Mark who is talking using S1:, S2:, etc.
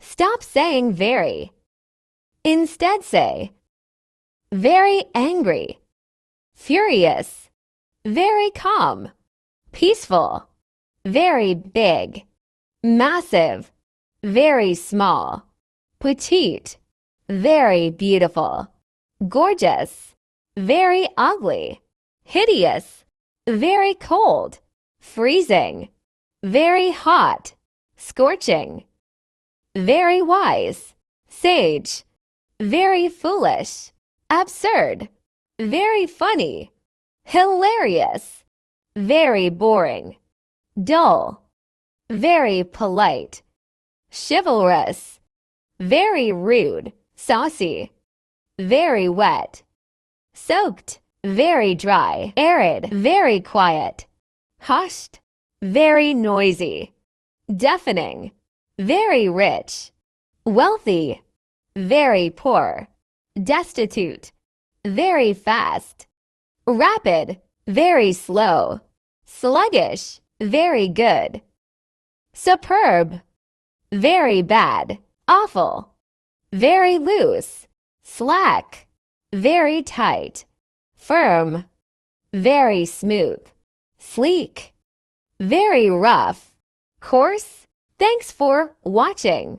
S1: Stop saying very. Instead say, very angry, furious, very calm, peaceful, very big, massive, very small, petite, very beautiful, gorgeous, very ugly, hideous, very cold, freezing, very hot, scorching, very wise, sage, very foolish, absurd, very funny, hilarious, very boring, dull, very polite, chivalrous, very rude, saucy, very wet, soaked, very dry, arid, very quiet, hushed, very noisy, deafening, very rich, wealthy, very poor, destitute, very fast, rapid, very slow, sluggish, very good, superb, very bad, awful, very loose, slack, very tight, firm, very smooth, sleek, very rough, coarse. Thanks for watching.